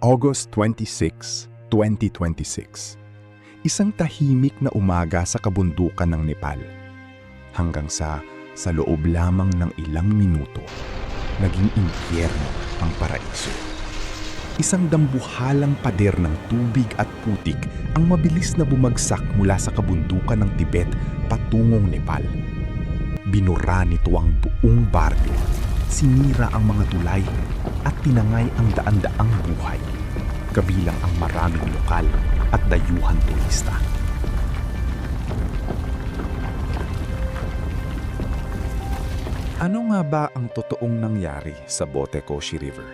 August 26, 2026. Isang tahimik na umaga sa kabundukan ng Nepal. Hanggang sa loob lamang ng ilang minuto, naging impyerno ang paraiso. Isang dambuhalang pader ng tubig at putik ang mabilis na bumagsak mula sa kabundukan ng Tibet patungong Nepal. Binura nito ang buong baryo, sinira ang mga tulay at tinangay ang daan-daang buhay, kabilang ang maraming lokal at dayuhan turista. Ano nga ba ang totoong nangyari sa Botekoshi River?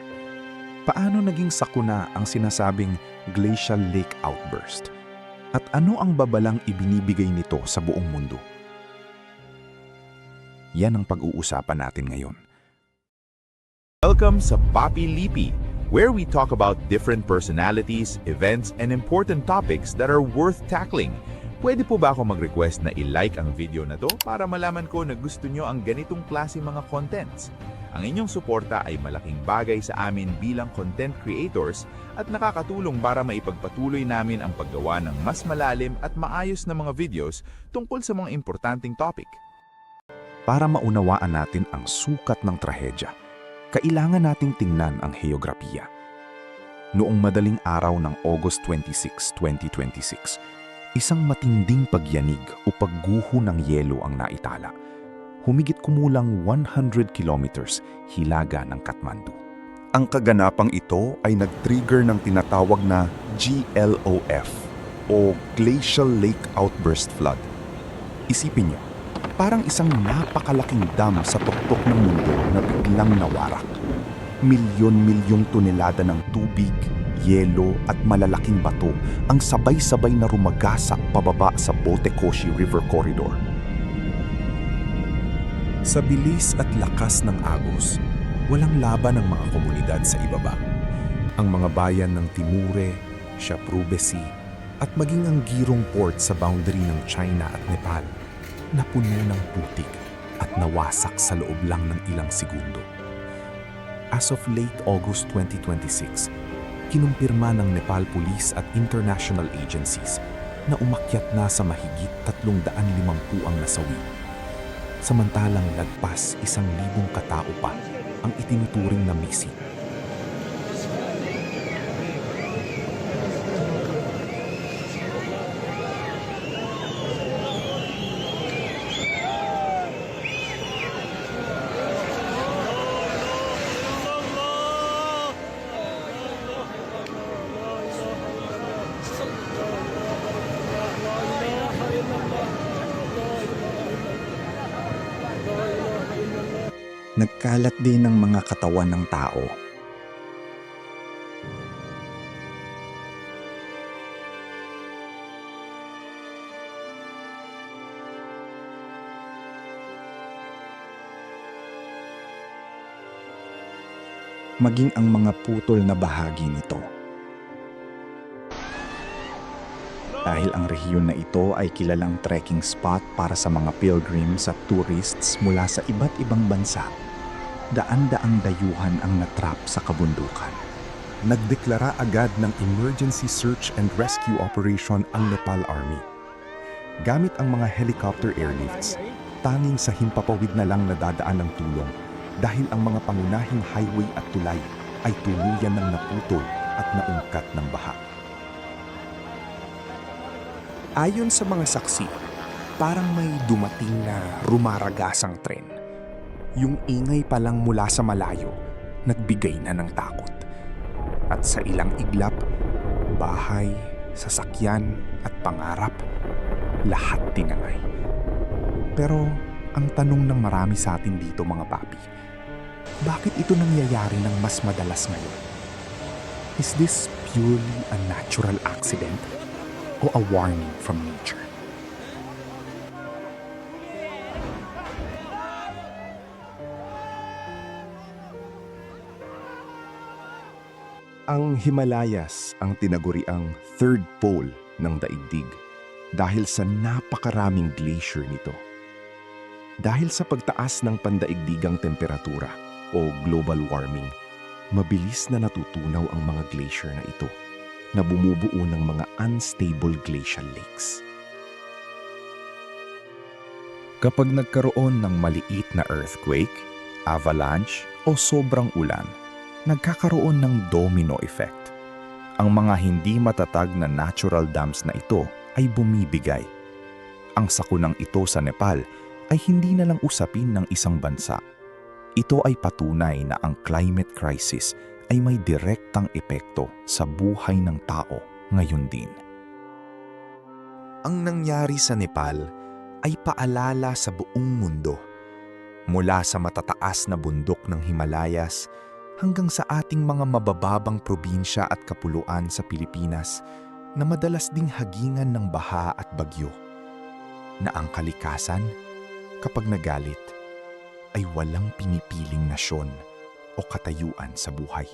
Paano naging sakuna ang sinasabing glacial lake outburst? At ano ang babalang ibinibigay nito sa buong mundo? Yan ang pag-uusapan natin ngayon. Welcome sa Papi Lipi, where we talk about different personalities, events, and important topics that are worth tackling. Pwede po ba ako mag-request na i-like ang video na to para malaman ko na gusto nyo ang ganitong klase mga contents? Ang inyong suporta ay malaking bagay sa amin bilang content creators at nakakatulong para maipagpatuloy namin ang paggawa ng mas malalim at maayos na mga videos tungkol sa mga importanteng topic. Para maunawaan natin ang sukat ng trahedya, kailangan nating tingnan ang heograpiya. Noong madaling araw ng August 26, 2026, isang matinding pagyanig o pagguho ng yelo ang naitala. Humigit kumulang 100 kilometers hilaga ng Kathmandu. Ang kaganapang ito ay nag-trigger ng tinatawag na GLOF o Glacial Lake Outburst Flood. Isipin niyo, parang isang napakalaking dam sa tuktok ng mundo na biglang nawarak. Milyon-milyong tonelada ng tubig, yelo at malalaking bato ang sabay-sabay na rumagasa pababa sa Botekoshi River Corridor. Sa bilis at lakas ng agos, walang laban ang mga komunidad sa ibaba. Ang mga bayan ng Timure, Shaprubesi at maging ang Girong Port sa boundary ng China at Nepal napuno ng putik at nawasak sa loob lang ng ilang segundo. As of late August 2026, kinumpirma ng Nepal Police at international agencies na umakyat na sa mahigit 350 ang nasawi. Samantalang lagpas 1,000 katao pa ang itinuturing na missing. Nagkalat din ng mga katawan ng tao. Maging ang mga putol na bahagi nito. Dahil ang rehiyon na ito ay kilalang trekking spot para sa mga pilgrims at tourists mula sa iba't ibang bansa, daan-daang dayuhan ang natrap sa kabundukan. Nagdeklara agad ng emergency search and rescue operation ang Nepal Army. Gamit ang mga helicopter airlifts, tanging sa himpapawid na lang nadadaan ng tulong dahil ang mga pangunahing highway at tulay ay tuluyan ng naputol at naungkat ng baha. Ayon sa mga saksi, parang may dumating na rumaragasang tren. Yung ingay pa lang mula sa malayo, nagbigay na ng takot. At sa ilang iglap, bahay, sasakyan at pangarap, lahat tinangay. Pero ang tanong ng marami sa atin dito mga papi, bakit ito nangyayari ng mas madalas ngayon? Is this purely a natural accident o a warning from nature? Ang Himalayas ang tinaguriang third pole ng daigdig dahil sa napakaraming glacier nito. Dahil sa pagtaas ng pandaigdigang temperatura o global warming, Mabilis na natutunaw ang mga glacier na ito na bumubuo ng mga unstable glacial lakes. Kapag nagkaroon ng maliit na earthquake, avalanche o sobrang ulan, nagkakaroon ng domino effect. Ang mga hindi matatag na natural dams na ito ay bumibigay. Ang sakunang ito sa Nepal ay hindi na lang usapin ng isang bansa. Ito ay patunay na ang climate crisis ay may direktang epekto sa buhay ng tao ngayon din. Ang nangyari sa Nepal ay paalala sa buong mundo. Mula sa matataas na bundok ng Himalayas hanggang sa ating mga mabababang probinsya at kapuluan sa Pilipinas na madalas ding hagingan ng baha at bagyo. Na ang kalikasan, kapag nagalit, ay walang pinipiling nasyon o katayuan sa buhay.